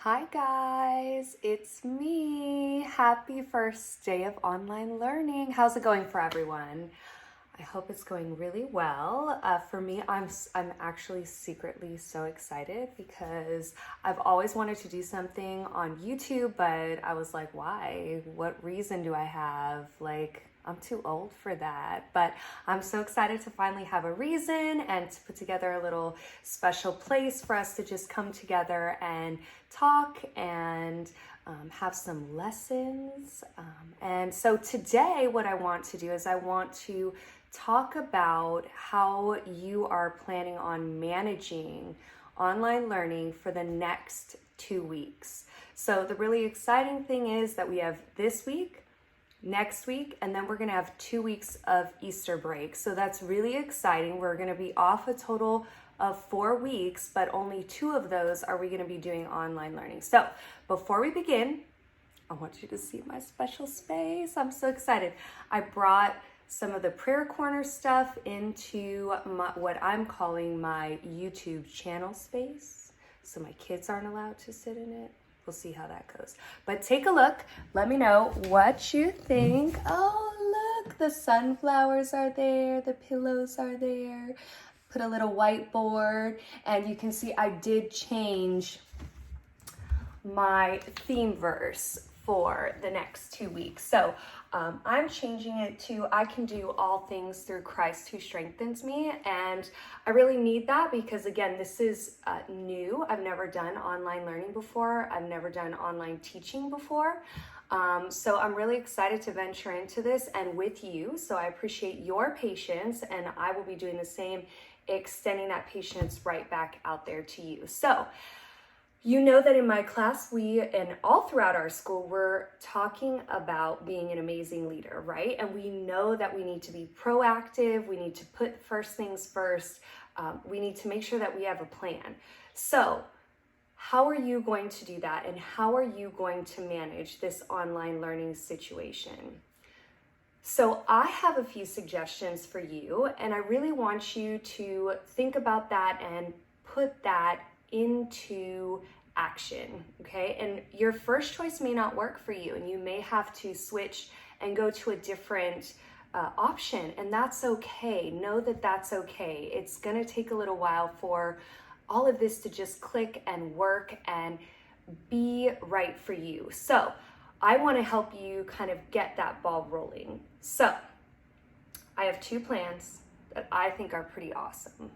Hi guys, it's me. Happy first day of online learning. How's it going for everyone? I hope it's going really well. For me, I'm actually secretly so excited because I've always wanted to do something on YouTube, but I was like, why? What reason do I have? I'm too old for that. But I'm so excited to finally have a reason and to put together a little special place for us to just come together and talk and have some lessons. And so today, what I want to do is I want to talk about how you are planning on managing online learning for the next 2 weeks. So the really exciting thing is that we have this week, next week, and then we're going to have 2 weeks of Easter break. So that's really exciting. We're going to be off a total of 4 weeks, but only 2 of those are we going to be doing online learning. So before we begin, I want you to see my special space. I'm so excited. I brought some of the prayer corner stuff into what I'm calling my YouTube channel space. So my kids aren't allowed to sit in it. We'll see how that goes. But take a look. Let me know what you think. Oh, look, the sunflowers are there. The pillows are there. Put a little whiteboard. And you can see I did change my theme verse for the next 2 weeks. So I'm changing it to I can do all things through Christ who strengthens me. And I really need that because, again, this is new. I've never done online learning before. I've never done online teaching before. So I'm really excited to venture into this and with you. So I appreciate your patience, and I will be doing the same, extending that patience right back out there to you. So you know that in my class, and all throughout our school, we're talking about being an amazing leader, right? And we know that we need to be proactive. We need to put first things first. We need to make sure that we have a plan. So how are you going to do that? And how are you going to manage this online learning situation? So I have a few suggestions for you, and I really want you to think about that and put that into action, okay? And your first choice may not work for you, and you may have to switch and go to a different option, and that's okay. Know that that's okay. It's gonna take a little while for all of this to just click and work and be right for you. So I want to help you kind of get that ball rolling. So I have 2 plans that I think are pretty awesome.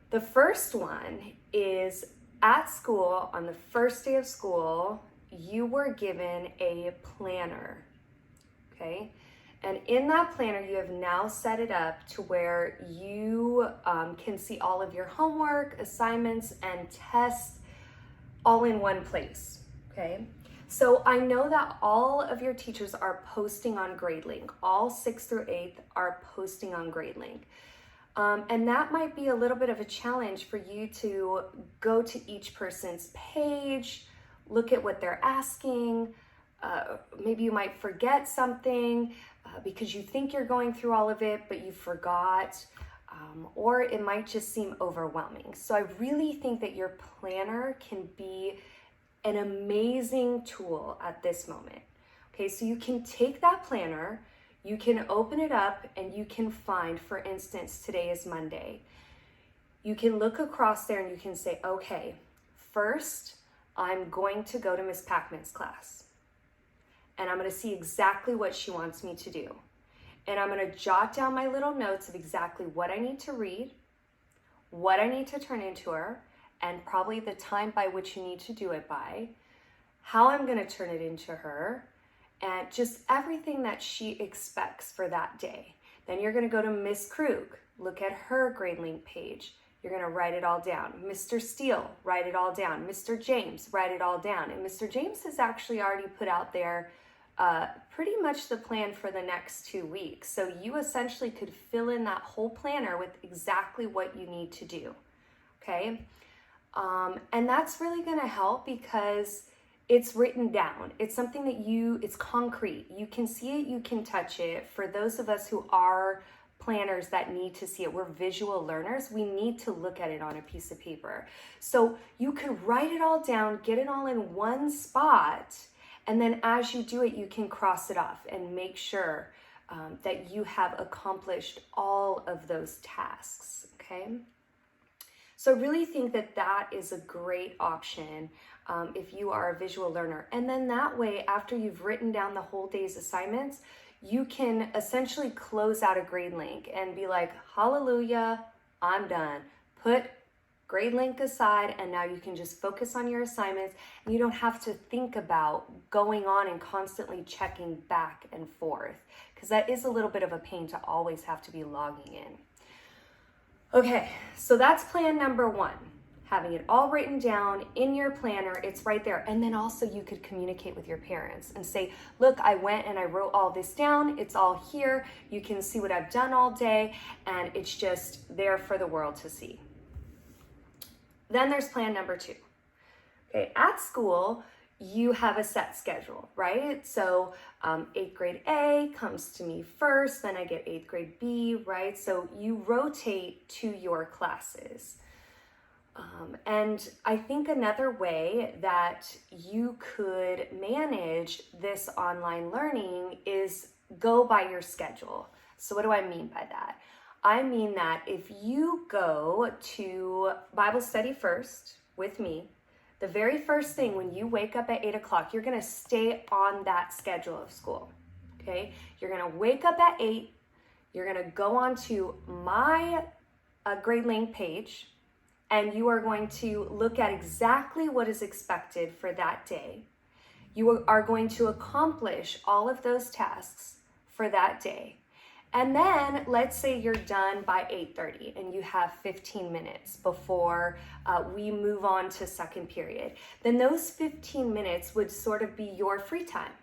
The first one is at school, on the first day of school, you were given a planner, okay? And in that planner, you have now set it up to where you can see all of your homework, assignments, and tests all in one place, okay? So I know that all of your teachers are posting on GradeLink. All 6th through 8th are posting on GradeLink. And that might be a little bit of a challenge for you to go to each person's page, look at what they're asking. Maybe you might forget something because you think you're going through all of it, but you forgot. Or it might just seem overwhelming. So I really think that your planner can be an amazing tool at this moment. Okay, so you can take that planner, you can open it up, and you can find, for instance, today is Monday. You can look across there and you can say, okay, first, I'm going to go to Miss Packman's class. And I'm going to see exactly what she wants me to do. And I'm going to jot down my little notes of exactly what I need to read, what I need to turn into her, and probably the time by which you need to do it by, how I'm going to turn it into her, and just everything that she expects for that day. Then you're going to go to Miss Krug, look at her GradeLink page. You're going to write it all down. Mr. Steele, write it all down. Mr. James, write it all down. And Mr. James has actually already put out there pretty much the plan for the next 2 weeks. So you essentially could fill in that whole planner with exactly what you need to do, okay? And that's really gonna help because it's written down. It's something that it's concrete. You can see it, you can touch it. For those of us who are planners that need to see it. We're visual learners. We need to look at it on a piece of paper. So you could write it all down, get it all in one spot, and then as you do it, you can cross it off and make sure that you have accomplished all of those tasks, okay? So I really think that that is a great option if you are a visual learner. And then that way, after you've written down the whole day's assignments, you can essentially close out a GradeLink and be like, hallelujah, I'm done. Put GradeLink aside, and now you can just focus on your assignments, and you don't have to think about going on and constantly checking back and forth, because that is a little bit of a pain to always have to be logging in. Okay, so that's plan number one. Having it all written down in your planner, it's right there. And then also you could communicate with your parents and say, look, I went and I wrote all this down. It's all here. You can see what I've done all day, and it's just there for the world to see. Then there's plan number two. Okay, at school, you have a set schedule, right? So 8th grade A comes to me first, then I get 8th grade B, right? So you rotate to your classes. And I think another way that you could manage this online learning is go by your schedule. So what do I mean by that? I mean that if you go to Bible study first with me, the very first thing when you wake up at 8 o'clock, you're gonna stay on that schedule of school, okay? You're gonna wake up at 8, you're gonna go on to my GradeLink page, and you are going to look at exactly what is expected for that day. You are going to accomplish all of those tasks for that day. And then let's say you're done by 8:30 and you have 15 minutes before we move on to second period. Then those 15 minutes would sort of be your free time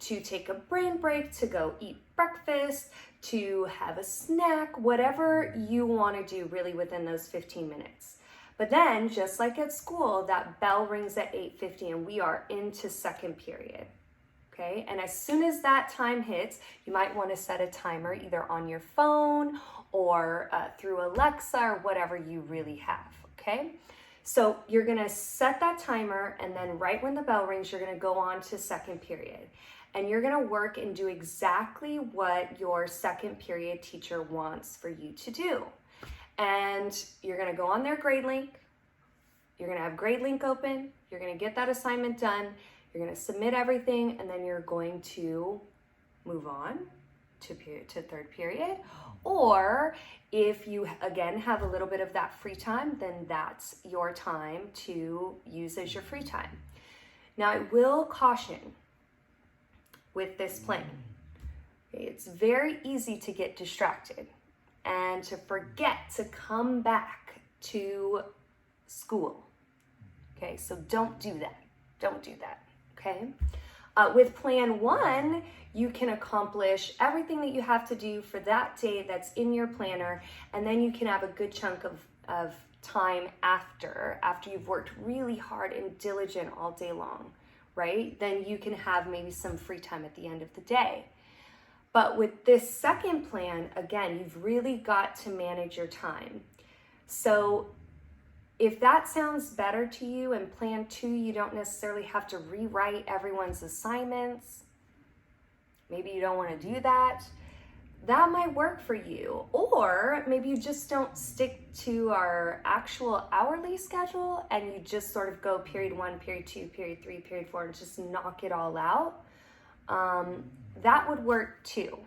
to take a brain break, to go eat breakfast, to have a snack, whatever you want to do really within those 15 minutes. But then, just like at school, that bell rings at 8:50 and we are into second period. Okay, and as soon as that time hits, you might want to set a timer either on your phone or through Alexa or whatever you really have, okay? So you're gonna set that timer, and then right when the bell rings, you're gonna go on to second period. And you're gonna work and do exactly what your second period teacher wants for you to do. And you're gonna go on their GradeLink, you're gonna have GradeLink open, you're gonna get that assignment done, you're going to submit everything, and then you're going to move on to third period. Or if you, again, have a little bit of that free time, then that's your time to use as your free time. Now, I will caution with this plan. It's very easy to get distracted and to forget to come back to school. Okay, so don't do that. Don't do that. Okay. With plan one, you can accomplish everything that you have to do for that day that's in your planner, and then you can have a good chunk of time after you've worked really hard and diligent all day long, right? Then you can have maybe some free time at the end of the day. But with this second plan, again, you've really got to manage your time. So if that sounds better to you, and plan two, you don't necessarily have to rewrite everyone's assignments. Maybe you don't want to do that. That might work for you. Or maybe you just don't stick to our actual hourly schedule and you just sort of go period 1, period 2, period 3, period 4, and just knock it all out. That would work too.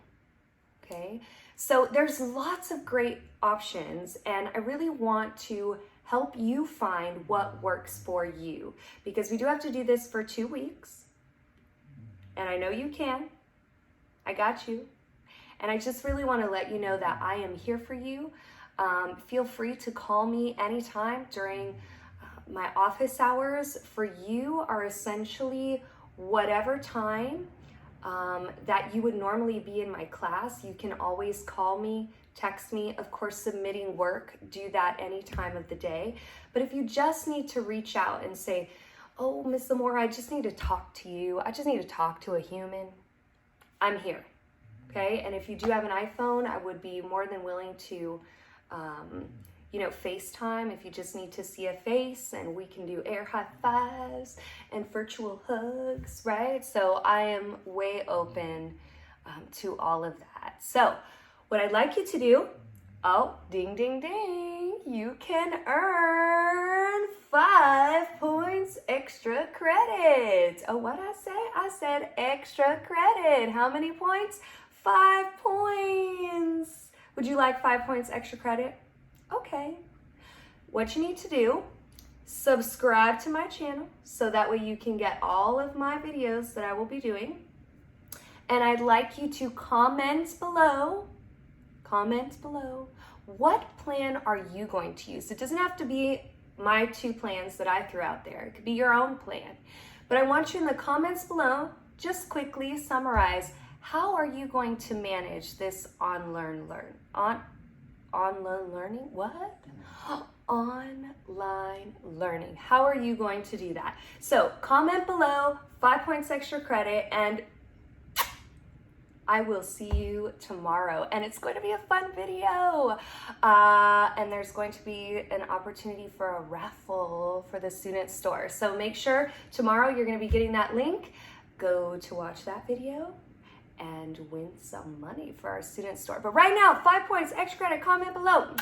Okay. So there's lots of great options, and I really want to help you find what works for you, because we do have to do this for 2 weeks, and I know you can. I got you. And I just really want to let you know that I am here for you. Feel free to call me anytime during my office hours. For you are essentially whatever time that you would normally be in my class. You can always call me, text me. Of course, submitting work, do that any time of the day. But if you just need to reach out and say, oh, Miss Zamora, I just need to talk to you. I just need to talk to a human. I'm here. okay? And if you do have an iPhone, I would be more than willing to, FaceTime if you just need to see a face, and we can do air high fives and virtual hugs, right? So I am way open to all of that. So what I'd like you to do, oh, ding, ding, ding, you can earn 5 points extra credit. Oh, what I say? I said extra credit. How many points? 5 points. Would you like 5 points extra credit? Okay. What you need to do, subscribe to my channel so that way you can get all of my videos that I will be doing. And I'd like you to comment below, what plan are you going to use? It doesn't have to be my 2 plans that I threw out there. It could be your own plan. But I want you in the comments below, just quickly summarize, how are you going to manage this online learning. How are you going to do that? So comment below, 5 points extra credit, and I will see you tomorrow. And it's going to be a fun video. And there's going to be an opportunity for a raffle for the student store. So make sure tomorrow you're going to be getting that link. Go to watch that video and win some money for our student store. But right now, 5 points extra credit, comment below.